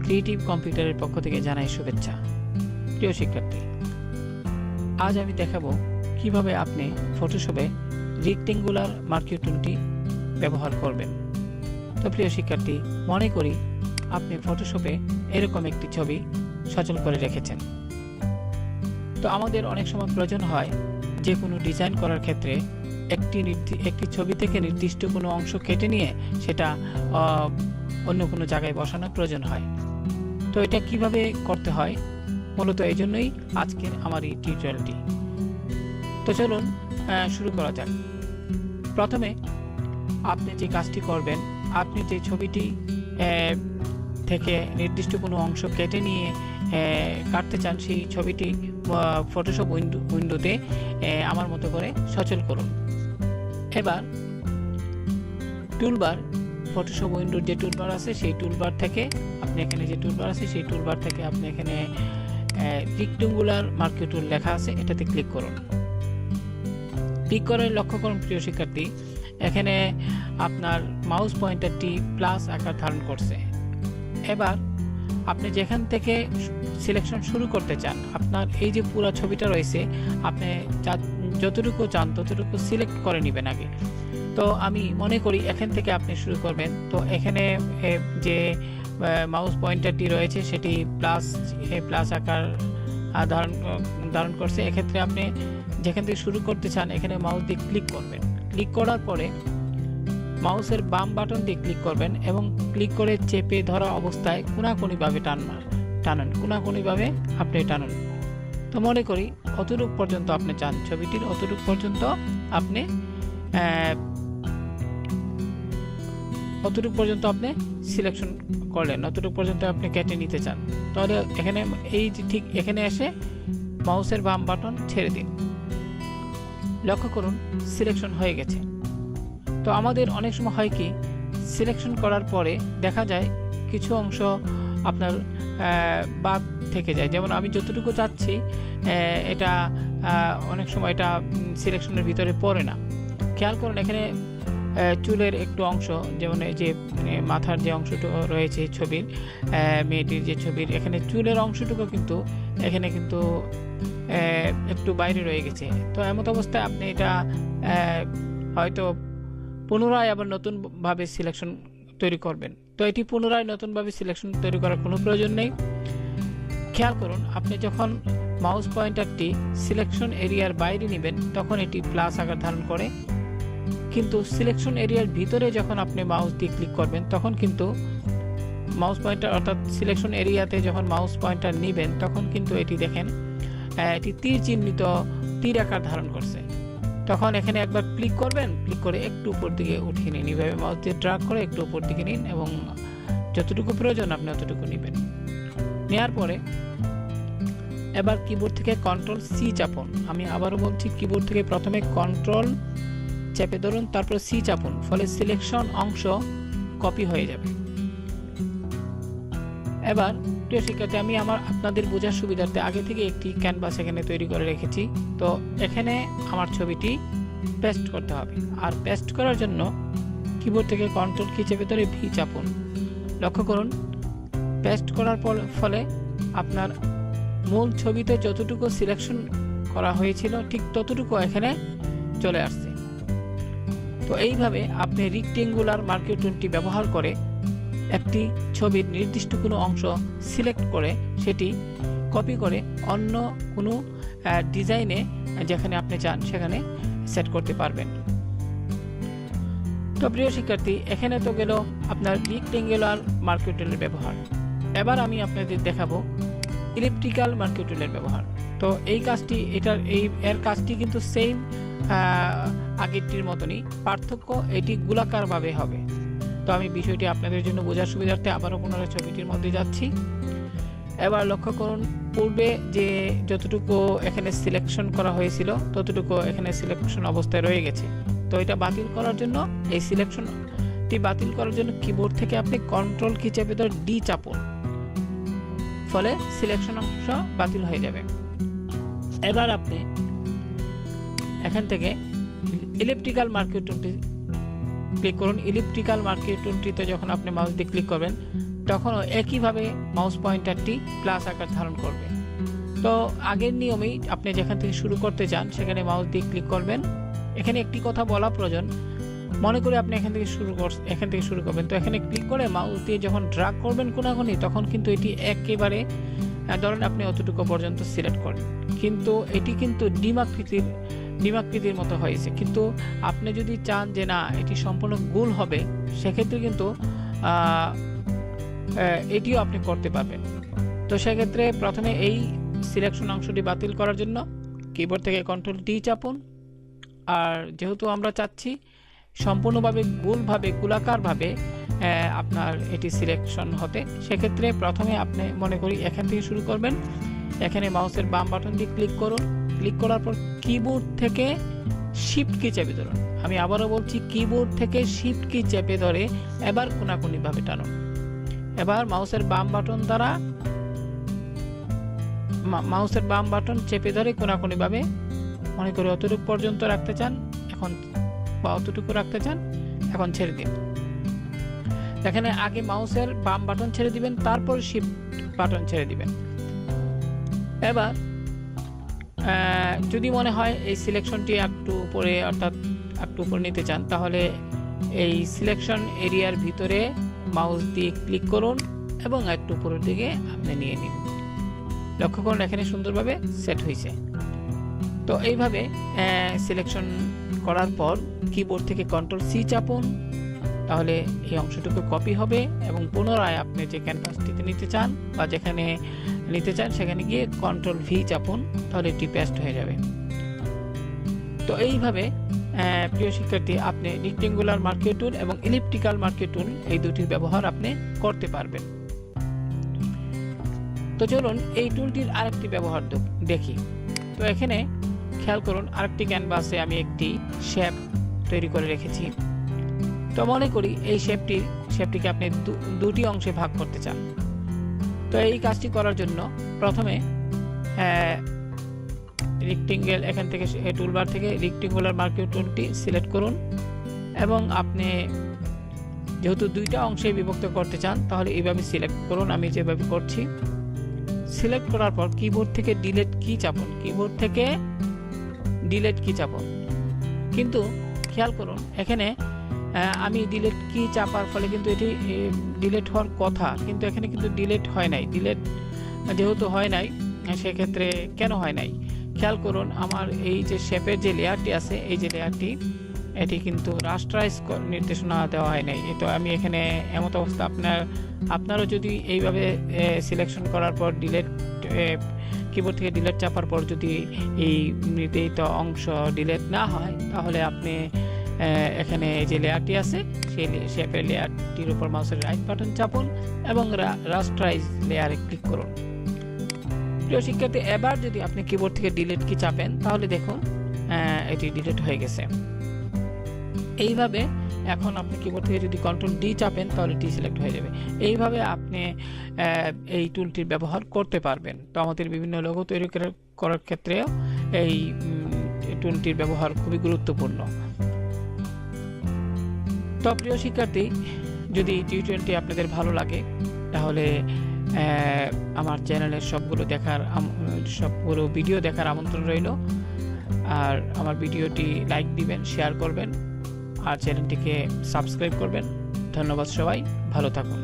Creative কম্পিউটারের পক্ষ থেকে জানাই শুভেচ্ছা। প্রিয় শিক্ষার্থী, আজ আমি দেখাবো কিভাবে আপনি ফটোশপে রেক্টেঙ্গুলার মার্কিং টুলটি ব্যবহার করবেন। তো প্রিয় শিক্ষার্থী, মনে করি আপনি ফটোশপে এরকম একটি ছবি সচল করে রেখেছেন। তো আমাদের অনেক সময় প্রয়োজন হয় যে কোনো ডিজাইন করার ক্ষেত্রে একটি ছবি থেকে নির্দিষ্ট কোনো অংশ কেটে নিয়ে সেটা অন্য কোনো জায়গায় বসানোর প্রয়োজন হয়। তো এটা কিভাবে করতে হয়, মূলত এই জন্যই আজকের আমার এই টিউটোরিয়ালটি। তো চলুন শুরু করা যাক। প্রথমে আপনি যে কাজটি করবেন, আপনি যে ছবিটি থেকে নির্দিষ্ট কোনো অংশ কেটে নিয়ে কাটতে চান, সেই ছবিটি ফটোশপ উইন্ডোতে আমার মতো করে সচল করুন। এবার টুলবার, ফটোশপ উইন্ডোর যে টুলবার আছে সেই টুলবার থেকে আপনি এখানে যে টুলবার আছে সেই টুলবার থেকে আপনি এখানে রেক্টেঙ্গুলার মার্কিং টুল লেখা আছে, এটাতে ক্লিক করুন। ক্লিক করে লক্ষ্য করুন প্রিয় শিক্ষার্থী, এখানে আপনার মাউস পয়েন্টারটি প্লাস আকার ধারণ করছে। এবার আপনি যেখান থেকে সিলেকশন শুরু করতে চান, আপনার এই যে পুরো ছবিটা রয়েছে, আপনি যতটুকু চান ততটুকু সিলেক্ট করে নেবেন আগে। তো আমি মনে করি এখান থেকে আপনি শুরু করবেন। তো এখানে যে মাউস পয়েন্টারটি রয়েছে সেটি প্লাস আকার ধারণ করছে। এক্ষেত্রে আপনি যেখান থেকে শুরু করতে চান এখানে মাউস দিয়ে ক্লিক করবেন। ক্লিক করার পরে মাউসের বাম বাটন দিয়ে ক্লিক করবেন এবং ক্লিক করে চেপে ধরা অবস্থায় কোনাকুনিভাবে টানুন, কোনাকুনিভাবে আপনি টানুন। তো মনে করি অতটুক পর্যন্ত আপনি চান, ছবিটির অতটুক পর্যন্ত আপনি সিলেকশন করলেন, অতটুক পর্যন্ত আপনি কেটে নিতে চান। তাহলে এখানে ঠিক এখানে এসে মাউসের বাম বাটন ছেড়ে দিন। লক্ষ্য করুন সিলেকশন হয়ে গেছে। তো আমাদের অনেক সময় হয় কি, সিলেকশন করার পরে দেখা যায় কিছু অংশ আপনার বাদ থেকে যায়। যেমন আমি যতটুকু চাচ্ছি এটা অনেক সময় এটা সিলেকশনের ভিতরে পড়ে না। খেয়াল করুন এখানে চুলের একটু অংশ, যেমন এই যে মাথার যে অংশটুকু রয়েছে ছবির, মেয়েটির যে ছবির, এখানে চুলের অংশটুকু কিন্তু এখানে কিন্তু একটু বাইরে রয়ে গেছে। তো এমত অবস্থায় আপনি এটা হয়তো পুনরায় আবার নতুনভাবে সিলেকশন তৈরি করবেন। তো এটি পুনরায় নতুনভাবে সিলেকশন তৈরি করার কোনো প্রয়োজন নেই। খেয়াল করুন আপনি যখন মাউস পয়েন্টারটি সিলেকশন এরিয়ার বাইরে নেবেন তখন এটি প্লাস আকার ধারণ করে, কিন্তু সিলেকশন এরিয়ার ভিতরে যখন আপনি মাউস দিয়ে ক্লিক করবেন তখন কিন্তু মাউস পয়েন্টার, অর্থাৎ সিলেকশন এরিয়াতে যখন মাউস পয়েন্টার নেবেন তখন কিন্তু এটি দেখেন এটি তীর চিহ্নিত তীর আকার ধারণ করছে। তখন এখানে একবার ক্লিক করবেন, ক্লিক করে একটু উপর দিকে উঠিয়ে নিন, এইভাবে মাউস দিয়ে ড্র্যাগ করে একটু উপর দিকে নিন এবং যতটুকু প্রয়োজন আপনি অতটুকু নেবেন। নেওয়ার পরে এবার কিবোর্ড থেকে কন্ট্রোল সি চাপুন। আমি আবারও বলছি, কিবোর্ড থেকে প্রথমে কন্ট্রোল চেপে ধরুন, তারপর সি চাপুন, ফলে সিলেকশন অংশ কপি হয়ে যাবে। এবার প্রিয় শিক্ষার্থী, আমি আপনাদের বোঝার সুবিধার্থে আগে থেকে একটি ক্যানভাস এখানে তৈরি করে রেখেছি। তো এখানে আমার ছবিটি পেস্ট করতে হবে। আর পেস্ট করার জন্য কিবোর্ড থেকে কন্ট্রোল কি চেপে ধরে ভি চাপুন। লক্ষ্য করুন পেস্ট করার ফলে আপনার মূল ছবিতে যতটুকু সিলেকশন করা হয়েছিল ঠিক ততটুকু এখানে চলে আসছে। তো এইভাবে আপনি রেক্টেঙ্গুলার মার্কিং টুলটি ব্যবহার করে একটি ছবির নির্দিষ্ট কোনো অংশ সিলেক্ট করে সেটি কপি করে অন্য কোনো ডিজাইনে যেখানে আপনি চান সেখানে সেট করতে পারবেন। তো প্রিয় শিক্ষার্থী, এখানে তো গেল আপনার রেক্টেঙ্গুলার মার্কিং টুলের ব্যবহার। এবার আমি আপনাদের দেখাবো ইলিপ্টিক্যাল মার্কিং টুলের ব্যবহার। তো এই কাজটি এর কাজটি কিন্তু সেম আগেরটির মতনই, পার্থক্য এটি গোলাকারভাবে হবে। তো আমি বিষয়টি আপনাদের জন্য বোঝার সুবিধার্থে আবারও পুনরায় ছবিটির মধ্যে যাচ্ছি। এবার লক্ষ্য করুন পূর্বে যে যতটুকু এখানে সিলেকশন করা হয়েছিল ততটুকু এখানে সিলেকশন অবস্থায় রয়ে গেছে। তো এটা বাতিল করার জন্য, এই সিলেকশনটি বাতিল করার জন্য কিবোর্ড থেকে আপনি কন্ট্রোল কি চেপে ধরে ডি চাপুন, ফলে সিলেকশন অংশ বাতিল হয়ে যাবে। এবার আপনি এখান থেকে ইলিপ্টিক্যাল মার্কিং টুলটি ক্লিক করুন। ইলিপ্টিক্যাল মার্কিং টুলটিতে যখন আপনি মাউস দিয়ে ক্লিক করবেন তখনও একইভাবে মাউস পয়েন্টারটি প্লাস আকার ধারণ করবে। তো আগের নিয়মেই আপনি যেখান থেকে শুরু করতে চান সেখানে মাউস দিয়ে ক্লিক করবেন। এখানে একটি কথা বলা প্রয়োজন, মনে করি আপনি এখান থেকে শুরু করবেন, তো এখানে ক্লিক করে মাউস দিয়ে যখন ড্রাগ করবেন কোনাকুনি, তখন কিন্তু এটি একেবারে ধরেন আপনি অতটুকু পর্যন্ত সিলেক্ট করেন, কিন্তু এটি কিন্তু ডিমাকৃতির মতো হয়েছে। কিন্তু আপনি যদি চান যে না এটি সম্পূর্ণ গোল হবে, সেক্ষেত্রে কিন্তু এটিও আপনি করতে পারবেন। তো সেক্ষেত্রে প্রথমে এই সিলেকশন অংশটি বাতিল করার জন্য কিবোর্ড থেকে কন্ট্রোল ডি চাপুন। আর যেহেতু আমরা চাচ্ছি সম্পূর্ণভাবে গোলাকারভাবে আপনার এটি সিলেকশন হতে, সেক্ষেত্রে প্রথমে আপনি মনে করি এখান থেকে শুরু করবেন। এখানে মাউসের বাম বাটন দিয়ে ক্লিক করুন। ক্লিক করার পর কিবোর্ড থেকে শিফট কি চেপে ধরুন। আমি আবারও বলছি, কিবোর্ড থেকে শিফট কি চেপে ধরে এবার কোনাকুনিভাবে টানুন। এবার মাউসের বাম বাটন চেপে ধরে কোনাকুনিভাবে, মনে করি অতটুকু পর্যন্ত রাখতে চান এখন, বা অতটুকু রাখতে চান, এখন ছেড়ে দিন। এখানে আগে মাউসের বাম বাটন ছেড়ে দিবেন, তারপর শিফট বাটন ছেড়ে দিবেন। এবার যদি মনে হয় এই সিলেকশনটি একটু উপরে, অর্থাৎ একটু উপরে নিতে চান, তাহলে এই সিলেকশন এরিয়ার ভিতরে মাউস দিয়ে ক্লিক করুন এবং একটু উপরের দিকে আপনি নিয়ে নিন। লক্ষ্য করুন এখানে সুন্দরভাবে সেট হয়েছে। তো এইভাবে সিলেকশন করার পর কিবোর্ড থেকে কন্ট্রোল সি চাপুন, তাহলে এই অংশটুকু কপি হবে এবং পুনরায় আপনি যে ক্যানভাসটিতে নিতে চান বা যেখানে নিতে চান সেখানে গিয়ে কন্ট্রোল ভি চাপুন, তাহলে এটি পেস্ট হয়ে যাবে। তো এইভাবে প্রিয় শিক্ষার্থী, আপনি রেক্টেঙ্গুলার মার্কিং টুল এবং ইলিপ্টিক্যাল মার্কিং টুল এই দুটির ব্যবহার আপনি করতে পারবেন। তো চলুন এই টুলটির আরেকটি ব্যবহার দেখি। তো এখানে খেয়াল করুন, আরেকটি ক্যানভাসে আমি একটি শেপ তৈরি করে রেখেছি। তো মনে করি এই শেপটিকে আপনি দুটি অংশে ভাগ করতে চান। তো এই কাজটি করার জন্য প্রথমে রেক্টেঙ্গেল, এখান থেকে টুলবার থেকে রেক্টেঙ্গুলার মার্কিং টুলটি সিলেক্ট করুন এবং আপনি যেহেতু দুইটা অংশে বিভক্ত করতে চান, তাহলে এইভাবে সিলেক্ট করুন, আমি যেভাবে করছি। সিলেক্ট করার পর কিবোর্ড থেকে ডিলিট কি চাপুন, কিন্তু খেয়াল করুন এখানে আমি ডিলিট কি চাপার ফলে কিন্তু এটি ডিলিট হওয়ার কথা, কিন্তু এখানে কিন্তু ডিলিট হয় নাই। ডিলিট যেহেতু হয় নাই, সেক্ষেত্রে কেন হয় নাই খেয়াল করুন, আমার এই যে শেপের যে লেয়ারটি আছে, এই যে লেয়ারটি, এটি কিন্তু রাস্টারাইজ নির্দেশনা দেওয়া হয় নাই। তো আমি এখানে এমত অবস্থা, আপনারও যদি এইভাবে সিলেকশন করার পর কিবোর্ড থেকে ডিলিট চাপার পর যদি এই নির্ধারিত অংশ ডিলিট না হয়, তাহলে আপনি এখানে যে লেয়ারটি আছে সেই শেপের লেয়ারটির উপর মাউসের রাইট বাটন চাপুন এবং রাস্টারাইজ লেয়ারে ক্লিক করুন। প্রিয় শিক্ষার্থী, এবার যদি আপনি কিবোর্ড থেকে ডিলিট কি চাপেন, তাহলে দেখুন এটি ডিলিট হয়ে গেছে। এইভাবে এখন আপনি কিবোর্ড থেকে যদি কন্ট্রোল ডি চাপেন, তাহলে ডি সিলেক্ট হয়ে যাবে। এইভাবে আপনি এই টুলটির ব্যবহার করতে পারবেন। তো আমাদের বিভিন্ন লোগো তৈরি করার ক্ষেত্রেও এই টুলটির ব্যবহার খুবই গুরুত্বপূর্ণ। তো প্রিয় শিক্ষার্থী, যদি টিউটোরিয়ালটি আপনাদের ভালো লাগে, তাহলে আমার চ্যানেলের সবগুলো ভিডিও দেখার আমন্ত্রণ রইল। আর আমার ভিডিওটি লাইক দিবেন, শেয়ার করবেন আর চ্যানেলটিকে সাবস্ক্রাইব করবেন। ধন্যবাদ সবাই, ভালো থাকুন।